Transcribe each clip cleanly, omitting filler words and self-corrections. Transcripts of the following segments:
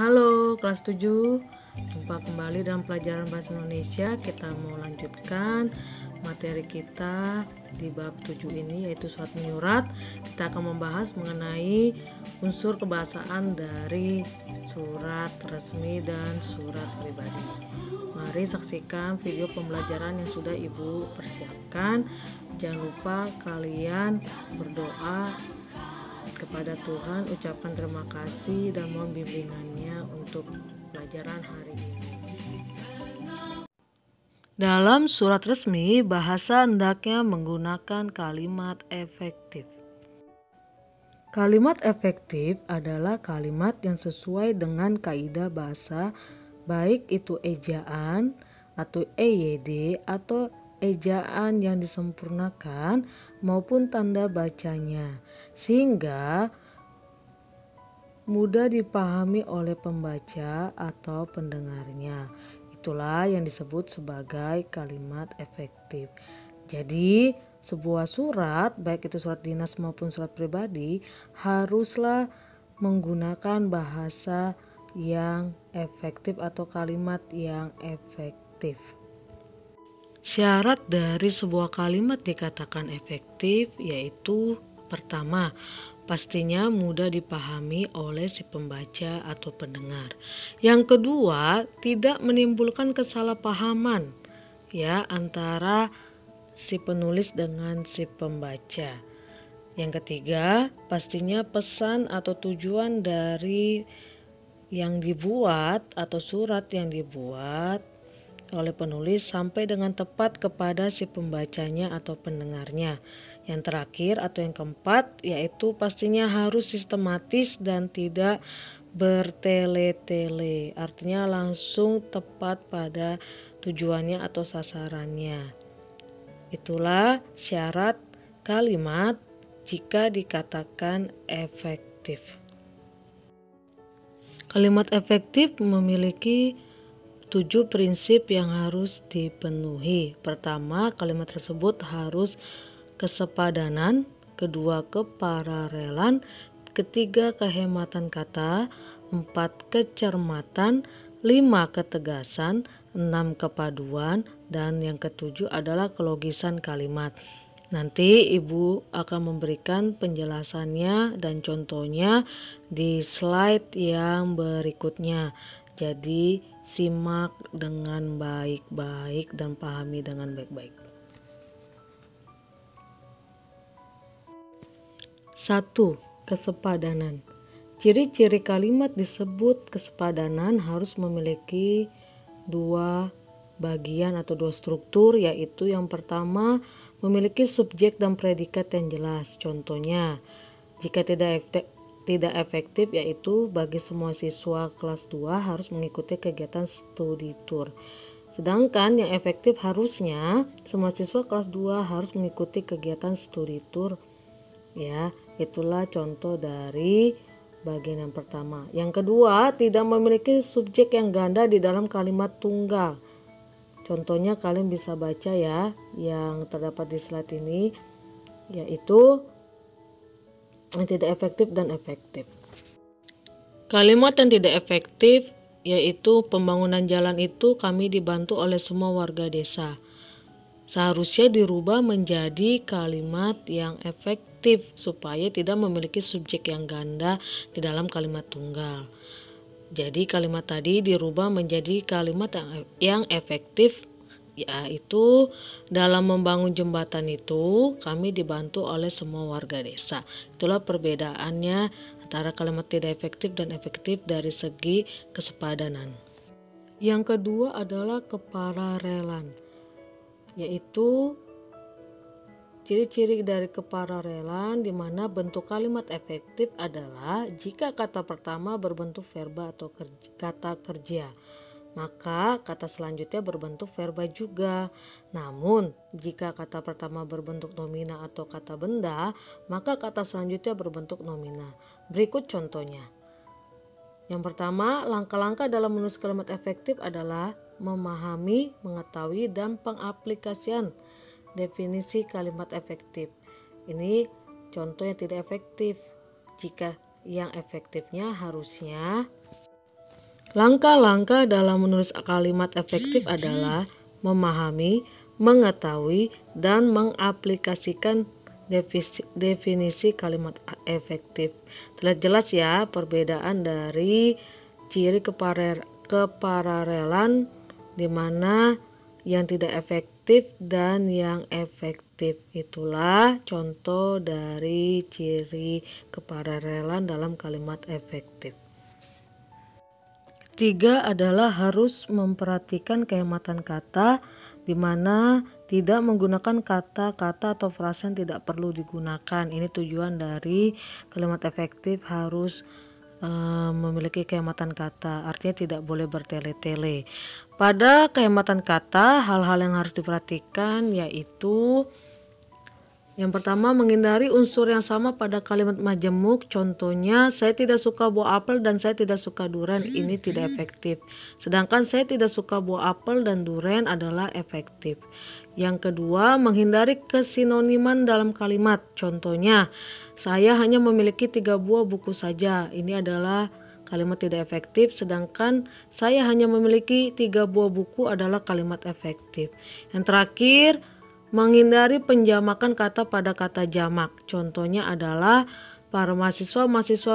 Halo kelas 7, jumpa kembali dalam pelajaran Bahasa Indonesia. Kita mau lanjutkan materi kita di bab 7 ini, yaitu surat menyurat. Kita akan membahas mengenai unsur kebahasaan dari surat resmi dan surat pribadi. Mari saksikan video pembelajaran yang sudah Ibu persiapkan. Jangan lupa kalian berdoa kepada Tuhan, ucapkan terima kasih dan mohon bimbingannya untuk pelajaran hari ini. Dalam surat resmi, bahasa hendaknya menggunakan kalimat efektif. Kalimat efektif adalah kalimat yang sesuai dengan kaidah bahasa, baik itu ejaan atau EYD atau ejaan yang disempurnakan maupun tanda bacanya, sehingga mudah dipahami oleh pembaca atau pendengarnya. Itulah yang disebut sebagai kalimat efektif. Jadi sebuah surat, baik itu surat dinas maupun surat pribadi, haruslah menggunakan bahasa yang efektif atau kalimat yang efektif. Syarat dari sebuah kalimat dikatakan efektif yaitu pertama, pastinya mudah dipahami oleh si pembaca atau pendengar. Yang kedua, tidak menimbulkan kesalahpahaman antara si penulis dengan si pembaca. Yang ketiga, pastinya pesan atau tujuan dari yang dibuat atau surat yang dibuat oleh penulis sampai dengan tepat kepada si pembacanya atau pendengarnya. Yang terakhir atau yang keempat yaitu pastinya harus sistematis dan tidak bertele-tele, artinya langsung tepat pada tujuannya atau sasarannya. Itulah syarat kalimat jika dikatakan efektif. Kalimat efektif memiliki 7 prinsip yang harus dipenuhi. Pertama, kalimat tersebut harus kesepadanan, kedua kepararelan, ketiga kehematan kata, 4 kecermatan, 5 ketegasan, 6 kepaduan, dan yang ketujuh adalah kelogisan kalimat. Nanti Ibu akan memberikan penjelasannya dan contohnya di slide yang berikutnya. Jadi simak dengan baik-baik dan pahami dengan baik-baik. 1. Kesepadanan. Ciri-ciri kalimat disebut kesepadanan harus memiliki 2 bagian atau 2 struktur, yaitu yang pertama memiliki subjek dan predikat yang jelas. Contohnya, jika tidak efektif yaitu bagi semua siswa kelas 2 harus mengikuti kegiatan studi tour. Sedangkan yang efektif harusnya semua siswa kelas 2 harus mengikuti kegiatan studi tour. Itulah contoh dari bagian yang pertama. Yang kedua, tidak memiliki subjek yang ganda di dalam kalimat tunggal. Contohnya kalian bisa baca yang terdapat di slide ini, yaitu yang tidak efektif dan efektif. Kalimat yang tidak efektif yaitu pembangunan jalan itu kami dibantu oleh semua warga desa. Seharusnya dirubah menjadi kalimat yang efektif supaya tidak memiliki subjek yang ganda di dalam kalimat tunggal. Jadi kalimat tadi dirubah menjadi kalimat yang efektif, yaitu dalam membangun jembatan itu kami dibantu oleh semua warga desa. Itulah perbedaannya antara kalimat tidak efektif dan efektif dari segi kesepadanan. Yang kedua adalah kepararelan, yaitu ciri-ciri dari kepararelan di mana bentuk kalimat efektif adalah jika kata pertama berbentuk verba atau kata kerja, maka kata selanjutnya berbentuk verba juga. Namun jika kata pertama berbentuk nomina atau kata benda, maka kata selanjutnya berbentuk nomina. Berikut contohnya. Yang pertama, langkah-langkah dalam menulis kalimat efektif adalah memahami, mengetahui, dan pengaplikasian definisi kalimat efektif. Ini contoh yang tidak efektif. Jika yang efektifnya harusnya Langkah-langkah dalam menulis kalimat efektif adalah memahami, mengetahui, dan mengaplikasikan definisi kalimat efektif. Terlihat jelas ya perbedaan dari ciri kepararelan di mana yang tidak efektif dan yang efektif. Itulah contoh dari ciri kepararelan dalam kalimat efektif. Ketiga adalah harus memperhatikan kehematan kata, di mana tidak menggunakan kata-kata atau frasa yang tidak perlu digunakan. Ini tujuan dari kalimat efektif harus memiliki kehematan kata, artinya tidak boleh bertele-tele. Pada kehematan kata, hal-hal yang harus diperhatikan yaitu yang pertama, menghindari unsur yang sama pada kalimat majemuk. Contohnya, saya tidak suka buah apel dan saya tidak suka durian. Ini tidak efektif. Sedangkan saya tidak suka buah apel dan durian adalah efektif. Yang kedua, menghindari kesinoniman dalam kalimat. Contohnya, saya hanya memiliki 3 buah buku saja. Ini adalah kalimat tidak efektif. Sedangkan saya hanya memiliki 3 buah buku adalah kalimat efektif. Yang terakhir, menghindari penjamakan kata pada kata jamak. Contohnya adalah para mahasiswa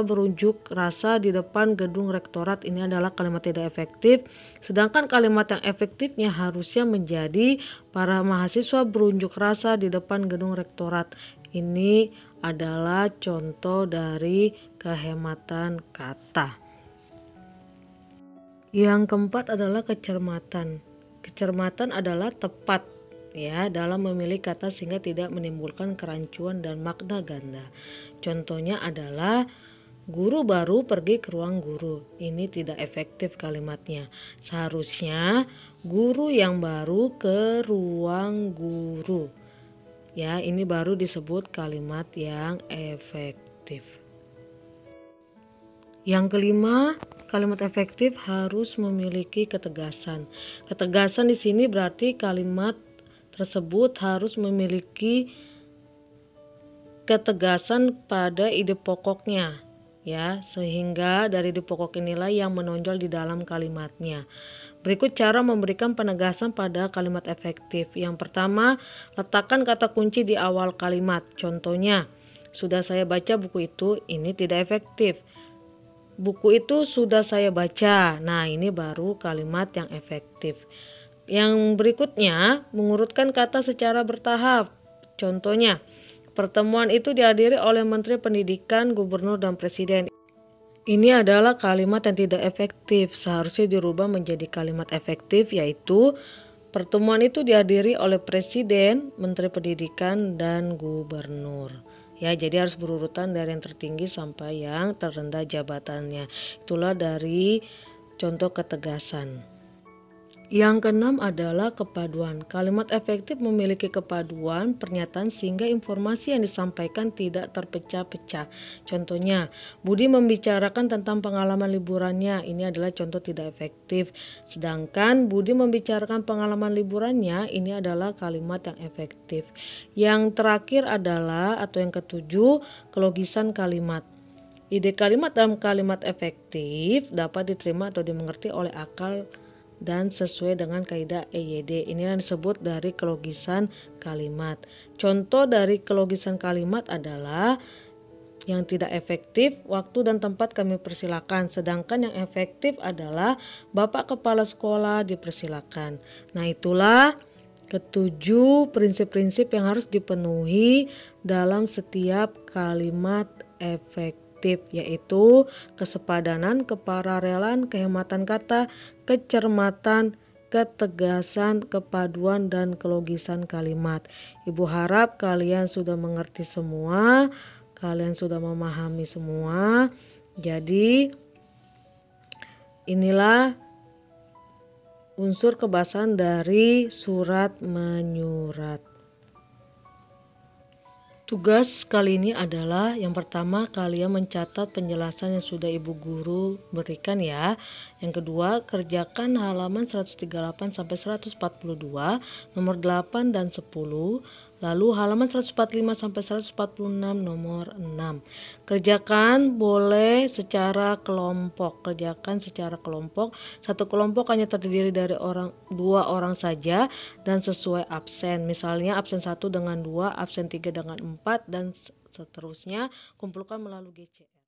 berunjuk rasa di depan gedung rektorat. Ini adalah kalimat tidak efektif. Sedangkan kalimat yang efektifnya harusnya menjadi para mahasiswa berunjuk rasa di depan gedung rektorat. Ini adalah contoh dari kehematan kata. Yang keempat adalah kecermatan. Kecermatan adalah tepat ya dalam memilih kata sehingga tidak menimbulkan kerancuan dan makna ganda. Contohnya adalah guru baru pergi ke ruang guru. Ini tidak efektif kalimatnya. Seharusnya guru yang baru ke ruang guru. Ya, ini baru disebut kalimat yang efektif. Yang kelima, kalimat efektif harus memiliki ketegasan. Ketegasan di sini berarti kalimat tersebut harus memiliki ketegasan pada ide pokoknya ya, sehingga dari ide pokok inilah yang menonjol di dalam kalimatnya. Berikut cara memberikan penegasan pada kalimat efektif. Yang pertama, letakkan kata kunci di awal kalimat. Contohnya, sudah saya baca buku itu. Ini tidak efektif. Buku itu sudah saya baca. Nah, ini baru kalimat yang efektif. Yang berikutnya, mengurutkan kata secara bertahap. Contohnya, pertemuan itu dihadiri oleh Menteri Pendidikan, Gubernur, dan Presiden. Ini adalah kalimat yang tidak efektif. Seharusnya dirubah menjadi kalimat efektif, yaitu pertemuan itu dihadiri oleh Presiden, Menteri Pendidikan, dan Gubernur. Ya, jadi harus berurutan dari yang tertinggi sampai yang terendah jabatannya. Itulah dari contoh ketegasan. Yang keenam adalah kepaduan. Kalimat efektif memiliki kepaduan pernyataan sehingga informasi yang disampaikan tidak terpecah-pecah. Contohnya, Budi membicarakan tentang pengalaman liburannya. Ini adalah contoh tidak efektif. Sedangkan Budi membicarakan pengalaman liburannya, ini adalah kalimat yang efektif. Yang terakhir adalah atau yang ketujuh, kelogisan kalimat. Ide kalimat dalam kalimat efektif dapat diterima atau dimengerti oleh akal dan sesuai dengan kaidah EYD. Inilah yang disebut dari kelogisan kalimat. Contoh dari kelogisan kalimat adalah yang tidak efektif, waktu dan tempat kami persilakan. Sedangkan yang efektif adalah Bapak Kepala Sekolah dipersilakan. Nah, itulah ketujuh prinsip-prinsip yang harus dipenuhi dalam setiap kalimat efektif, yaitu kesepadanan, kepararelan, kehematan kata, kecermatan, ketegasan, kepaduan, dan kelogisan kalimat. Ibu harap kalian sudah mengerti semua, kalian sudah memahami semua. Jadi inilah unsur kebahasan dari surat menyurat. Tugas kali ini adalah yang pertama, kalian mencatat penjelasan yang sudah ibu guru berikan ya. Yang kedua, kerjakan halaman 138 sampai 142, nomor 8 dan 10. Lalu halaman 145 sampai 146 nomor 6. Kerjakan boleh secara kelompok. Kerjakan secara kelompok. Satu kelompok hanya terdiri dari dua orang saja dan sesuai absen. Misalnya absen 1 dengan 2, absen 3 dengan 4 dan seterusnya. Kumpulkan melalui GCR.